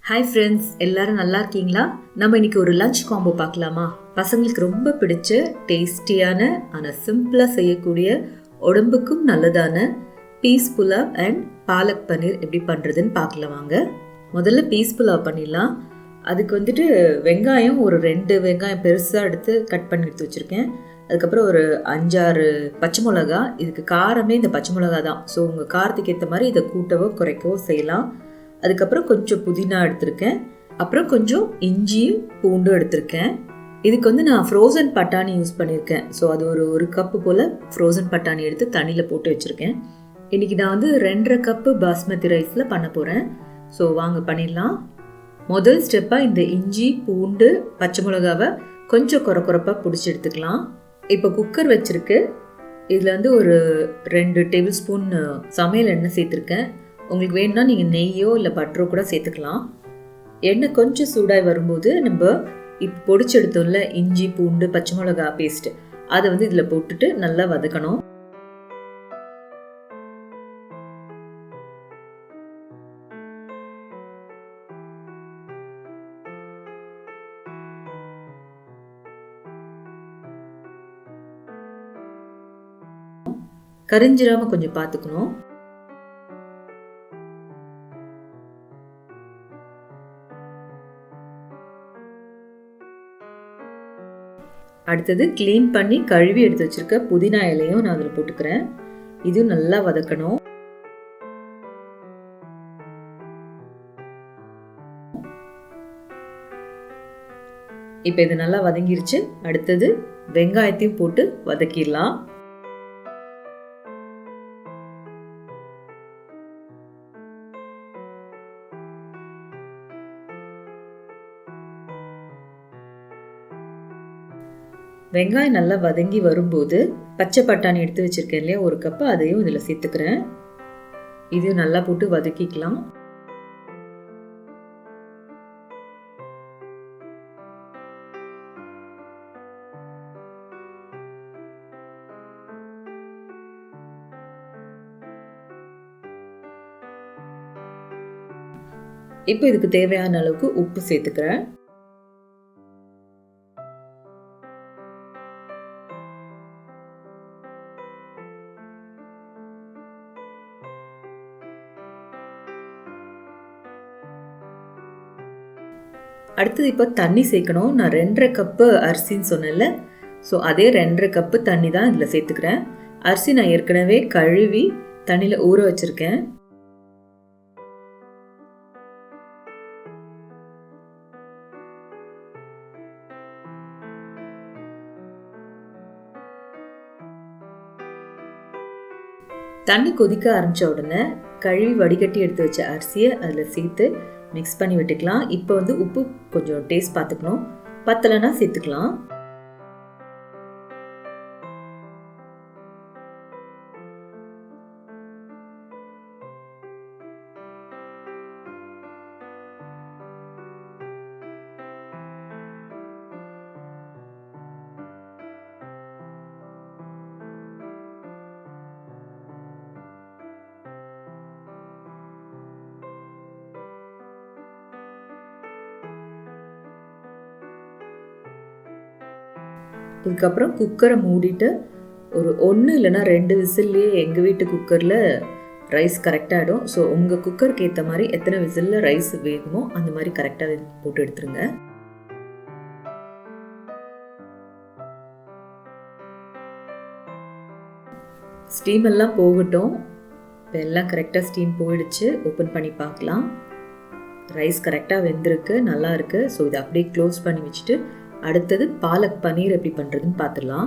Hi friends, எல்லாரும் நல்லா இருக்கீங்களா? நம்ம இன்னைக்கு ஒரு லஞ்ச் காம்போ பார்க்கலாமா? பசங்களுக்கு ரொம்ப பிடிச்ச டேஸ்டியான ஆனால் சிம்பிளாக செய்யக்கூடிய உடம்புக்கும் நல்லதான பீஸ் புலாவ் அண்ட் பாலக் பன்னீர் எப்படி பண்ணுறதுன்னு பார்க்கலாம் வாங்க. முதல்ல பீஸ் புலாவ் பண்ணிடலாம். அதுக்கு வெங்காயம் ஒரு 2 வெங்காயம் பெருசாக எடுத்து கட் பண்ணி எடுத்து வச்சுருக்கேன். அதுக்கப்புறம் ஒரு 5-6 பச்சை மிளகா. இதுக்கு காரமே இந்த பச்சை மிளகா தான். ஸோ உங்கள் காரத்துக்கு ஏற்ற மாதிரி இதை கூட்டவோ குறைக்கவோ செய்யலாம். அதுக்கப்புறம் கொஞ்சம் புதினா எடுத்திருக்கேன். அப்புறம் கொஞ்சம் இஞ்சியும் பூண்டும் எடுத்திருக்கேன். இதுக்கு நான் ஃப்ரோசன் பட்டாணி யூஸ் பண்ணியிருக்கேன். ஸோ அது ஒரு கப்பு போல் ஃப்ரோசன் பட்டாணி எடுத்து தண்ணியில் போட்டு வச்சுருக்கேன். இன்றைக்கி நான் 2.5 கப்பு பாஸ்மதி ரைஸில் பண்ண போகிறேன். ஸோ வாங்க பண்ணிடலாம். முதல் ஸ்டெப்பாக இந்த இஞ்சி பூண்டு பச்சை மிளகாவை கொஞ்சம் குறப்பாக பிடிச்சி எடுத்துக்கலாம். இப்போ குக்கர் வச்சுருக்கு. இதில் ஒரு 2 டேபிள் ஸ்பூன் சமையல் எண்ணெய் சேர்த்துருக்கேன். உங்களுக்கு வேணும்னா நீங்கள் நெய்யோ இல்லை பட்டரோ கூட சேர்த்துக்கலாம். எண்ணெய் கொஞ்சம் சூடாகி வரும்போது நம்ம இப்போ பொடிச்சு எடுத்தோம்ல இஞ்சி பூண்டு பச்சை மிளகா பேஸ்ட்டு அதை இதில் போட்டுட்டு நல்லா வதக்கணும். கரிஞ்சிராமல் கொஞ்சம் பார்த்துக்கணும். அடுத்தது க்ளீன் பண்ணி கழுவி எடுத்து வச்சிருக்க புதினா இலையும் நான் அதில் போட்டுக்கிறேன். இதுவும் நல்லா வதக்கணும். இப்போ இது நல்லா வதங்கிருச்சு. அடுத்தது வெங்காயத்தையும் போட்டு வதக்கிடலாம். வெங்காயம் நல்லா வதங்கி வரும்போது பச்சை பட்டாணி எடுத்து வச்சிருக்கேன் இல்லையா, ஒரு கப்பு, அதையும் இதில் சேர்த்துக்கிறேன். இதையும் நல்லா போட்டு வதக்கிக்கலாம். இப்போ இதுக்கு தேவையான அளவுக்கு உப்பு சேர்த்துக்கிறேன். அடுத்தது இப்போ தண்ணி சேர்க்கணும். நான் 2.5 கப்பு அரிசின்னு சொன்னேன்ல, ஸோ அதே 2.5 கப்பு தண்ணி தான் இதில் சேர்த்துக்கிறேன். அரிசி நான் ஏற்கனவே கழுவி தண்ணியில் ஊற வச்சுருக்கேன். தண்ணி கொதிக்க ஆரம்பித்த உடனே கழுவி வடிகட்டி எடுத்து வச்ச அரிசியை அதில் சேர்த்து மிக்ஸ் பண்ணி விட்டுக்கலாம். இப்போ உப்பு கொஞ்சம் டேஸ்ட் பார்த்துக்கணும். பத்தலைன்னா சேர்த்துக்கலாம். இதுக்கப்புறம் குக்கரை மூடிட்டு ஒரு 1 இல்லைன்னா 2 விசில்லையே எங்கள் வீட்டு குக்கரில் ரைஸ் கரெக்டாகிடும். ஸோ உங்கள் குக்கருக்கு ஏற்ற மாதிரி எத்தனை விசிலில் ரைஸ் வேகுமோ அந்த மாதிரி கரெக்டாக போட்டு எடுத்துருங்க. ஸ்டீம் எல்லாம் போகட்டும். இப்போ எல்லாம் கரெக்டாக ஸ்டீம் போயிடுச்சு. ஓப்பன் பண்ணி பார்க்கலாம். ரைஸ் கரெக்டாக வெந்திருக்கு, நல்லா இருக்குது. ஸோ இதை அப்படியே க்ளோஸ் பண்ணி வச்சுட்டு அடுத்தது பாலக் பன்னீர் எப்படி பண்ணுறதுன்னு பார்த்துடலாம்.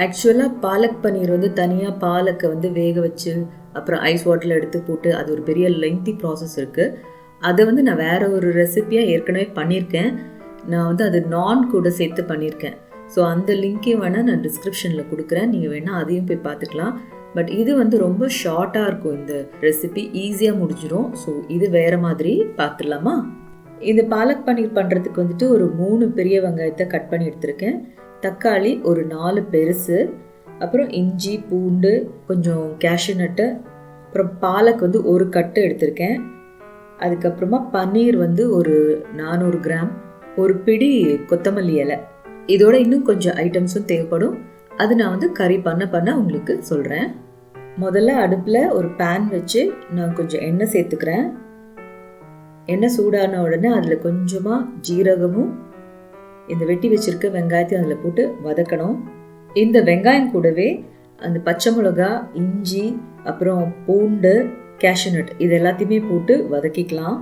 ஆக்சுவலாக பாலக் பன்னீர் தனியாக பாலக்கை வேக வச்சு அப்புறம் ஐஸ் வாட்டரில் எடுத்து போட்டு அது ஒரு பெரிய லெங்தி ப்ராசஸ் இருக்குது. அதை நான் வேறு ஒரு ரெசிப்பியாக ஏற்கனவே பண்ணியிருக்கேன். நான் அது நான் கூட சேர்த்து பண்ணியிருக்கேன். ஸோ அந்த லிங்க்கையும் வேணால் நான் டிஸ்கிரிப்ஷனில் கொடுக்குறேன். நீங்கள் வேணால் அதையும் போய் பார்த்துக்கலாம். பட் இது ரொம்ப ஷார்ட்டாக இருக்கும். இந்த ரெசிபி ஈஸியாக முடிஞ்சிடும். ஸோ இது வேறு மாதிரி பார்த்துடலாமா? இந்த பாலக் பன்னீர் பண்ணுறதுக்கு ஒரு 3 பெரிய வெங்காயத்தை கட் பண்ணி எடுத்திருக்கேன். தக்காளி ஒரு 4 பெருசு, அப்புறம் இஞ்சி பூண்டு கொஞ்சம் கேஷ்யூ நட்டு, அப்புறம் பாலக் ஒரு கட்டு எடுத்திருக்கேன். அதுக்கப்புறமா பன்னீர் வந்து ஒரு 400 கிராம், ஒரு பிடி கொத்தமல்லி இலை. இதோட இன்னும் கொஞ்சம் ஐட்டம்ஸும் தேவைப்படும். அது நான் வந்து கறி பண்ண உங்களுக்கு சொல்கிறேன். முதல்ல அடுப்பில் ஒரு பேன் வச்சு நான் கொஞ்சம் எண்ணெய் சேர்த்துக்கிறேன். எண்ணெய் சூடான உடனே அதில் கொஞ்சமாக ஜீரகமும் இந்த வெட்டி வச்சிருக்க வெங்காயத்தையும் அதில் போட்டு வதக்கணும். இந்த வெங்காயம் கூடவே அந்த பச்சை மிளகா, இஞ்சி, அப்புறம் பூண்டு, கேஷ்யூநட் இது எல்லாத்தையுமே போட்டு வதக்கிக்கலாம்.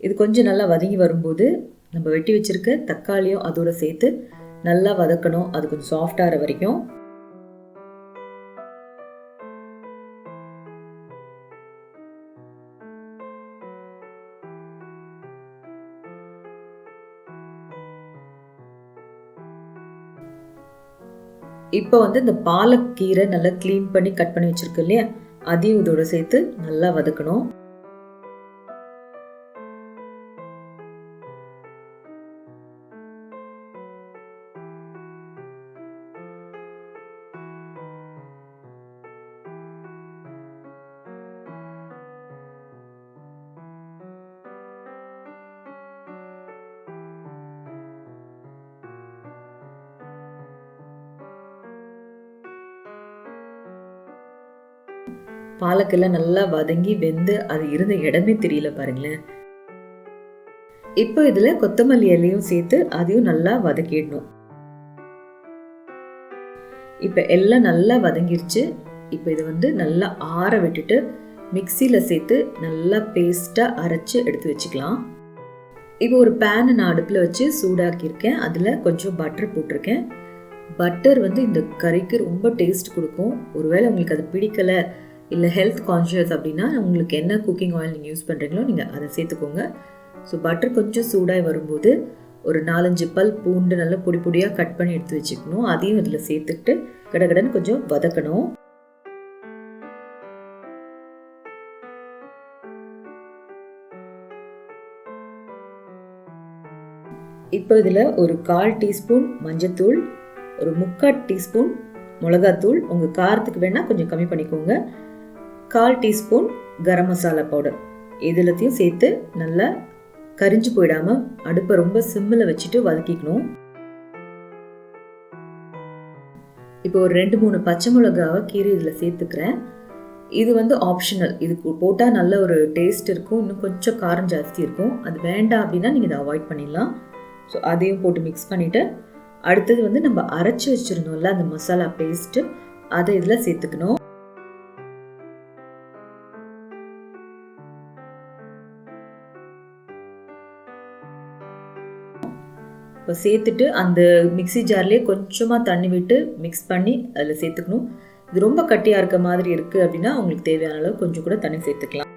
இது கொஞ்சம் நல்லா வதங்கி வரும்போது நம்ம வெட்டி வச்சிருக்க தக்காளியும் அதோட சேர்த்து நல்லா வதக்கணும். அது கொஞ்சம் சாஃப்டாகிற வரைக்கும். இப்போ வந்து இந்த பாலக்கீரை நல்லா க்ளீன் பண்ணி கட் பண்ணி வச்சிருக்கு இல்லையா, அதையும் இதோட சேர்த்து நல்லா வதக்கணும். பாலக்கெல்லாம் நல்லா வதங்கி வெந்து அது இருந்த இடமே தெரியல பாருங்களேன். இப்போ இதுல கொத்தமல்லி இலையும் சேர்த்து அதையும் நல்லா வதக்கிடணும். இப்ப எல்லாம் நல்லா வதங்கிருச்சு. இப்போ இது வந்து நல்லா ஆற விட்டுட்டு மிக்சியில சேர்த்து நல்லா பேஸ்டா அரைச்சு எடுத்து வச்சுக்கலாம். இப்போ ஒரு பேன் நான் அடுப்புல வச்சு சூடாக்கியிருக்கேன். அதுல கொஞ்சம் பட்டர் போட்டிருக்கேன். பட்டர் வந்து இந்த கறிக்கு ரொம்ப டேஸ்ட் கொடுக்கும். ஒருவேளை உங்களுக்கு அது பிடிக்கல, இல்லை ஹெல்த் கான்ஷியஸ் அப்படின்னா உங்களுக்கு என்ன குக்கிங் ஆயில் நீங்கள் யூஸ் பண்ணுறீங்களோ நீங்கள் அதை சேர்த்துக்கோங்க. ஸோ பட்டர் கொஞ்சம் சூடாகி வரும்போது ஒரு 4-5 பல் பூண்டு நல்லா பொடி பொடியாக கட் பண்ணி எடுத்து வச்சுக்கணும். அதையும் இதில் சேர்த்துக்கிட்டு கடகடன்னு கொஞ்சம் வதக்கணும். இப்போ இதில் ஒரு 1/4 டீஸ்பூன் மஞ்சத்தூள், ஒரு 3/4 டீஸ்பூன் மிளகாத்தூள், உங்கள் காரத்துக்கு வேணால் கொஞ்சம் கம்மி பண்ணிக்கோங்க, 1/4 டீஸ்பூன் கரம் மசாலா பவுடர், இதெல்லாத்தையும் சேர்த்து நல்லா கரிஞ்சு போயிடாமல் அடுப்பை ரொம்ப சிம்மில் வச்சுட்டு வதக்கிக்கணும். இப்போ ஒரு 2-3 பச்சை மிளகாவை கீரை இதில் சேர்த்துக்கிறேன். இது வந்து ஆப்ஷனல். இது போட்டால் நல்ல ஒரு டேஸ்ட் இருக்கும், இன்னும் கொஞ்சம் காரம் ஜாஸ்தி இருக்கும். அது வேண்டாம் அப்படின்னா நீங்கள் இதை அவாய்ட் பண்ணிடலாம். ஸோ அதையும் போட்டு மிக்ஸ் பண்ணிவிட்டு அடுத்தது வந்து நம்ம அரைச்சி வச்சுருந்தோம்ல அந்த மசாலா பேஸ்ட்டு, அதை இதில் சேர்த்துக்கணும். இப்போ சேர்த்துட்டு அந்த மிக்சி ஜார்லேயே கொஞ்சமாக தண்ணி விட்டு மிக்ஸ் பண்ணி அதில் சேர்த்துக்கணும். இது ரொம்ப கட்டியாக இருக்க மாதிரி இருக்குது அப்படின்னா உங்களுக்கு தேவையான அளவு கொஞ்சம் கூட தண்ணி சேர்த்துக்கலாம்.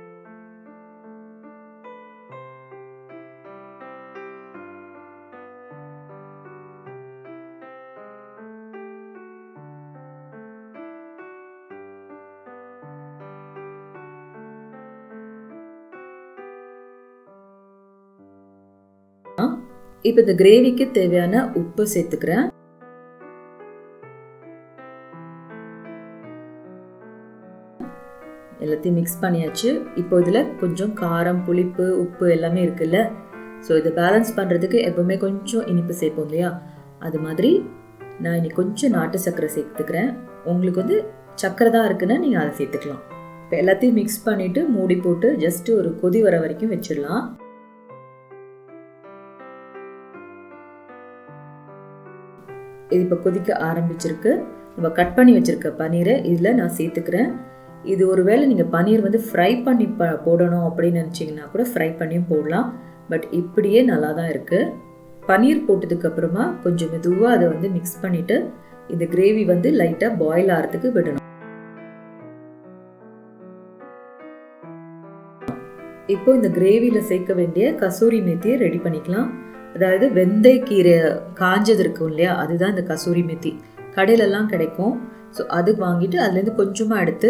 இப்போ இந்த கிரேவிக்கு தேவையான உப்பு சேர்த்துக்கிறேன். எல்லாத்தையும் மிக்ஸ் பண்ணியாச்சு. இப்போ இதில் கொஞ்சம் காரம், புளிப்பு, உப்பு எல்லாமே இருக்குல்ல, ஸோ இதை பேலன்ஸ் பண்ணுறதுக்கு எப்பவுமே கொஞ்சம் இனிப்பு சேர்ப்போம் இல்லையா, அது மாதிரி நான் இன்னைக்கு கொஞ்சம் நாட்டு சர்க்கரை சேர்த்துக்கிறேன். உங்களுக்கு வந்து சர்க்கரை தான் இருக்குன்னா நீங்கள் அதை சேர்த்துக்கலாம். இப்போ எல்லாத்தையும் மிக்ஸ் பண்ணிவிட்டு மூடி போட்டு ஜஸ்ட் ஒரு கொதி வர வரைக்கும் வச்சிடலாம். இது இப்போ கொதிக்க ஆரம்பிச்சிருக்கு. நம்ம கட் பண்ணி வச்சிருக்க பன்னீரை இதில் நான் சேர்த்துக்கிறேன். இது ஒருவேளை நீங்கள் பன்னீர் வந்து ஃப்ரை பண்ணி போடணும் அப்படின்னு நினச்சிங்கன்னா கூட ஃப்ரை பண்ணியும் போடலாம். பட் இப்படியே நல்லா தான் இருக்குது. பன்னீர் போட்டதுக்கப்புறமா கொஞ்சம் மெதுவாக அதை வந்து மிக்ஸ் பண்ணிவிட்டு இந்த கிரேவி வந்து லைட்டாக பாயில் ஆகிறதுக்கு விடணும். இப்போ இந்த கிரேவியில் சேர்க்க வேண்டிய கசூரி மேத்தியை ரெடி பண்ணிக்கலாம். அதாவது வெந்தயக்கீரை காஞ்சது இருக்கும் இல்லையா, அதுதான் இந்த கசூரி மேத்தி. கடையிலலாம் கிடைக்கும். ஸோ அது வாங்கிட்டு அதுலேருந்து கொஞ்சமாக எடுத்து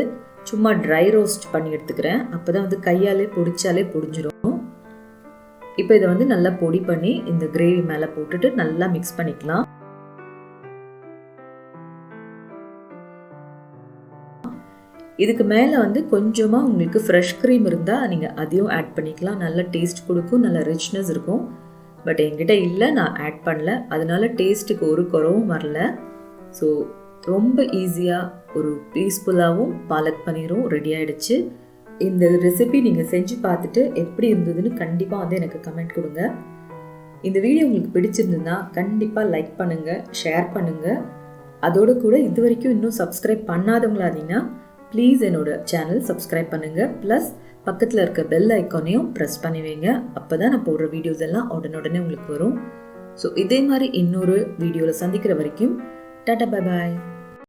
சும்மா ட்ரை ரோஸ்ட் பண்ணி எடுத்துக்கிறேன். அப்போ தான் வந்து கையாலே பொடிச்சாலே பொடிஞ்சிடும். இப்போ இதை வந்து நல்லா பொடி பண்ணி இந்த கிரேவி மேலே போட்டுட்டு நல்லா மிக்ஸ் பண்ணிக்கலாம். இதுக்கு மேலே வந்து கொஞ்சமாக உங்களுக்கு ஃப்ரெஷ் க்ரீம் இருந்தால் நீங்கள் அதையும் ஆட் பண்ணிக்கலாம். நல்ல டேஸ்ட் கொடுக்கும், நல்ல ரிச்னஸ் இருக்கும். பட் என்கிட்ட இல்லை, நான் ஆட் பண்ணல. அதனால டேஸ்ட்டுக்கு ஒரு குறவும் வரல. ஸோ ரொம்ப ஈஸியாக ஒரு பீஸ் புலாவும் பாலக் பன்னீரும் ரெடி ஆகிடுச்சு. இந்த ரெசிபி நீங்கள் செஞ்சு பார்த்துட்டு எப்படி இருந்ததுன்னு கண்டிப்பாக வந்து எனக்கு கமெண்ட் கொடுங்க. இந்த வீடியோ உங்களுக்கு பிடிச்சிருந்ததுன்னா கண்டிப்பாக லைக் பண்ணுங்கள், ஷேர் பண்ணுங்கள். அதோடு கூட இது வரைக்கும் இன்னும் சப்ஸ்கிரைப் பண்ணாதவங்களா இருந்தீங்கன்னா ப்ளீஸ் என்னோட சேனல் சப்ஸ்கிரைப் பண்ணுங்கள். ப்ளஸ் பக்கத்தில் இருக்க பெல் ஐக்கானையும் ப்ரெஸ் பண்ணி வைங்க. அப்போ தான் நான் போடுற வீடியோஸ் எல்லாம் உடனே உங்களுக்கு வரும். ஸோ இதே மாதிரி இன்னொரு வீடியோவில் சந்திக்கிற வரைக்கும் டாடா, பை பாய்.